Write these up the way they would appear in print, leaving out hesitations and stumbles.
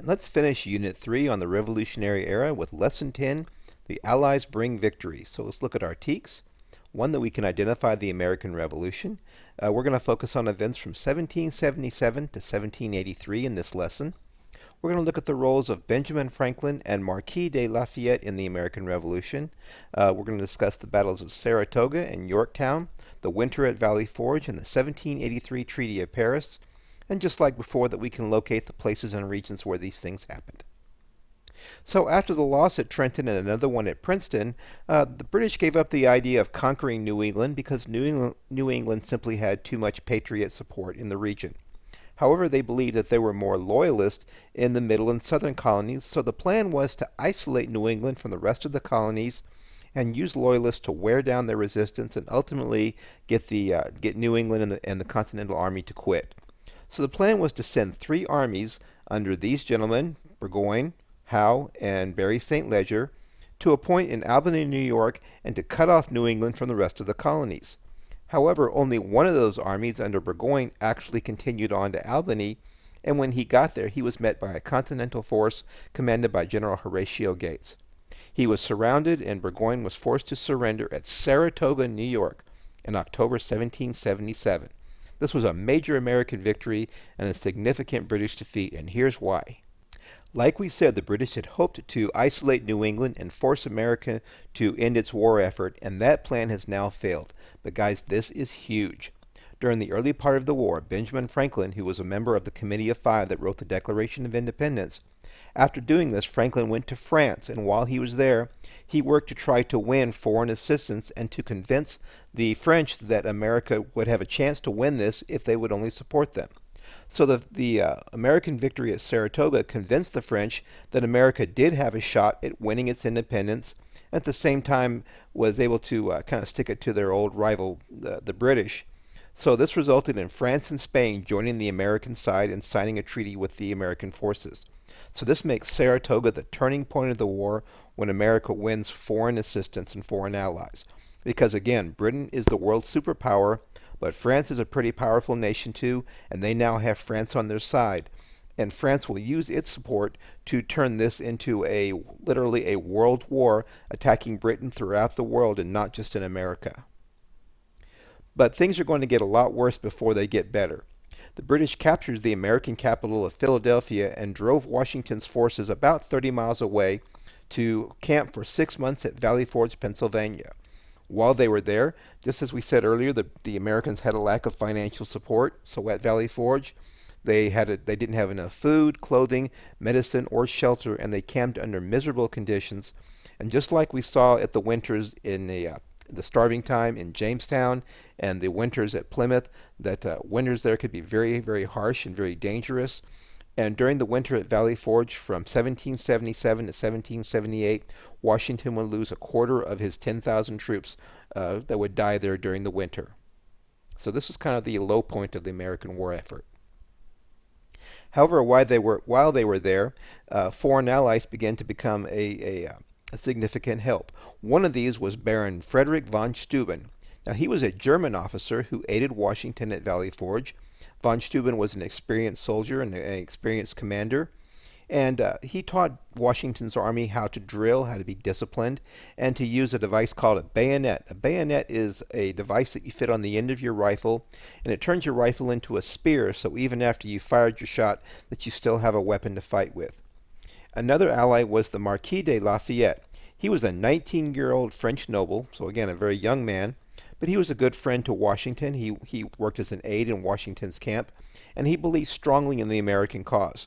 And let's finish Unit 3 on the Revolutionary Era with Lesson 10, The Allies Bring Victory. So let's look at our teaks. One, that we can identify the American Revolution. We're going to focus on events from 1777 to 1783 in this lesson. We're going to look at the roles of Benjamin Franklin and Marquis de Lafayette in the American Revolution. We're going to discuss the battles of Saratoga and Yorktown, the winter at Valley Forge, and the 1783 Treaty of Paris. And just like before, that we can locate the places and regions where these things happened. So after the loss at Trenton and another one at Princeton, the British gave up the idea of conquering New England because New England simply had too much patriot support in the region. However, they believed that there were more loyalists in the middle and southern colonies, so the plan was to isolate New England from the rest of the colonies and use loyalists to wear down their resistance and ultimately get New England and the Continental Army to quit. So the plan was to send three armies under these gentlemen, Burgoyne, Howe, and Barry St. Leger, to a point in Albany, New York, and to cut off New England from the rest of the colonies. However, only one of those armies under Burgoyne actually continued on to Albany, and when he got there, he was met by a Continental force commanded by General Horatio Gates. He was surrounded, and Burgoyne was forced to surrender at Saratoga, New York, in October 1777. This was a major American victory and a significant British defeat, and here's why. Like we said, the British had hoped to isolate New England and force America to end its war effort, and that plan has now failed. But guys, this is huge. During the early part of the war, Benjamin Franklin, who was a member of the Committee of Five that wrote the Declaration of Independence, after doing this, Franklin went to France, and while he was there, he worked to try to win foreign assistance and to convince the French that America would have a chance to win this if they would only support them. So the American victory at Saratoga convinced the French that America did have a shot at winning its independence, and at the same time was able to kind of stick it to their old rival, the British. So this resulted in France and Spain joining the American side and signing a treaty with the American forces. So this makes Saratoga the turning point of the war when America wins foreign assistance and foreign allies. Because again, Britain is the world superpower, but France is a pretty powerful nation too, and they now have France on their side. And France will use its support to turn this into literally a world war, attacking Britain throughout the world and not just in America. But things are going to get a lot worse before they get better. The British captured the American capital of Philadelphia and drove Washington's forces about 30 miles away to camp for 6 months at Valley Forge, Pennsylvania. While they were there, just as we said earlier, the Americans had a lack of financial support, so at Valley Forge, they didn't have enough food, clothing, medicine, or shelter, and they camped under miserable conditions. And just like we saw at the winters in the starving time in Jamestown and the winters at Plymouth, that winters there could be very, very harsh and very dangerous. And during the winter at Valley Forge from 1777 to 1778, Washington would lose a quarter of his 10,000 troops that would die there during the winter. So this is kind of the low point of the American war effort. However, while they were there, foreign allies began to become a significant help. One of these was Baron Frederick von Steuben. Now, he was a German officer who aided Washington at Valley Forge. Von Steuben was an experienced soldier and an experienced commander, and he taught Washington's army how to drill, how to be disciplined, and to use a device called a bayonet. A bayonet is a device that you fit on the end of your rifle, and it turns your rifle into a spear, so even after you fired your shot, that you still have a weapon to fight with. Another ally was the Marquis de Lafayette. He was a 19-year-old French noble, so again, a very young man, but he was a good friend to Washington. He worked as an aide in Washington's camp, and he believed strongly in the American cause.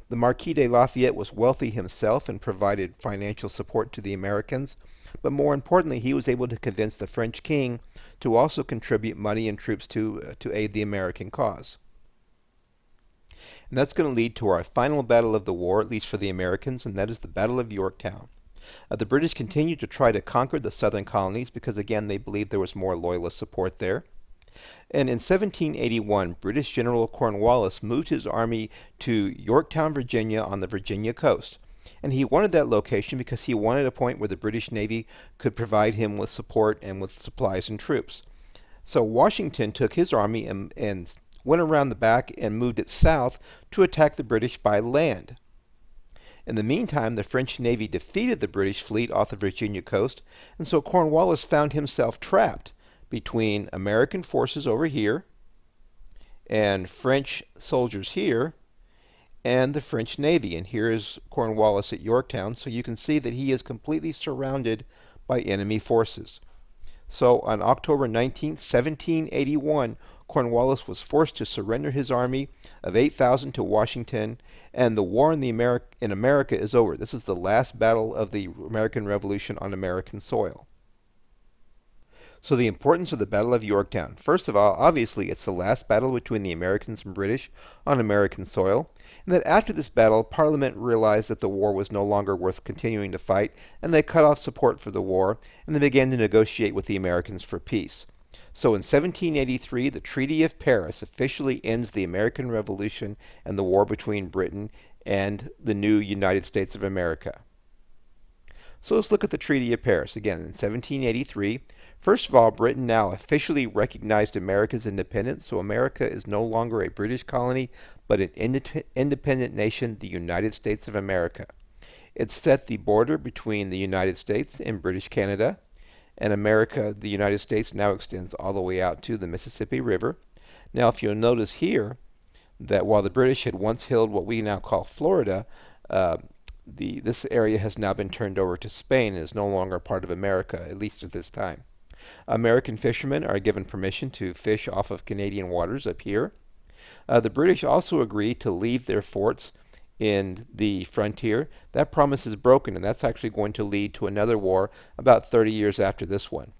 The Marquis de Lafayette was wealthy himself and provided financial support to the Americans, but more importantly, he was able to convince the French king to also contribute money and troops to aid the American cause. And that's going to lead to our final battle of the war, at least for the Americans, and that is the Battle of Yorktown. The British continued to try to conquer the southern colonies because, again, they believed there was more loyalist support there. And in 1781, British General Cornwallis moved his army to Yorktown, Virginia, on the Virginia coast. And he wanted that location because he wanted a point where the British Navy could provide him with support and with supplies and troops. So Washington took his army and went around the back and moved it south to attack the British by land. In the meantime, the French Navy defeated the British fleet off the Virginia coast, and so Cornwallis found himself trapped between American forces over here and French soldiers here and the French Navy. And here is Cornwallis at Yorktown, so you can see that he is completely surrounded by enemy forces. So on October 19, 1781, Cornwallis was forced to surrender his army of 8,000 to Washington, and the war in America is over. This is the last battle of the American Revolution on American soil. So the importance of the Battle of Yorktown. First of all, obviously, it's the last battle between the Americans and British on American soil, and that after this battle, Parliament realized that the war was no longer worth continuing to fight, and they cut off support for the war, and they began to negotiate with the Americans for peace. So in 1783, the Treaty of Paris officially ends the American Revolution and the war between Britain and the new United States of America. So let's look at the Treaty of Paris. Again, in 1783, first of all, Britain now officially recognized America's independence, so America is no longer a British colony, but an independent nation, the United States of America. It set the border between the United States and British Canada, and America, the United States, now extends all the way out to the Mississippi River. Now, if you'll notice here, that while the British had once held what we now call Florida, this area has now been turned over to Spain and is no longer part of America, at least at this time. American fishermen are given permission to fish off of Canadian waters up here. The British also agree to leave their forts in the frontier. That promise is broken, and that's actually going to lead to another war about 30 years after this one.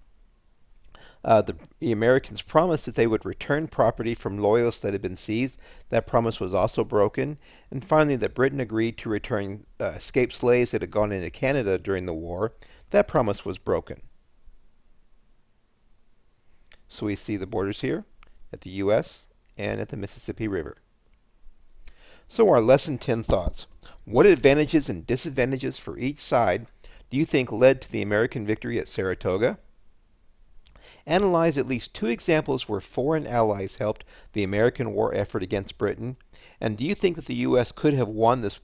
The Americans promised that they would return property from loyalists that had been seized. That promise was also broken. And finally, that Britain agreed to return escaped slaves that had gone into Canada during the war. That promise was broken. So we see the borders here at the U.S. and at the Mississippi River. So our Lesson 10 thoughts. What advantages and disadvantages for each side do you think led to the American victory at Saratoga? Analyze at least 2 examples where foreign allies helped the American war effort against Britain. And do you think that the U.S. could have won this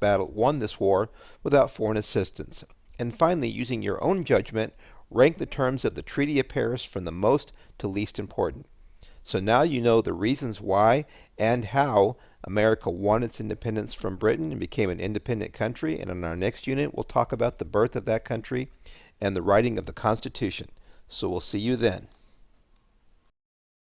war, without foreign assistance? And finally, using your own judgment, rank the terms of the Treaty of Paris from the most to least important. So now you know the reasons why and how America won its independence from Britain and became an independent country. And in our next unit, we'll talk about the birth of that country and the writing of the Constitution. So we'll see you then.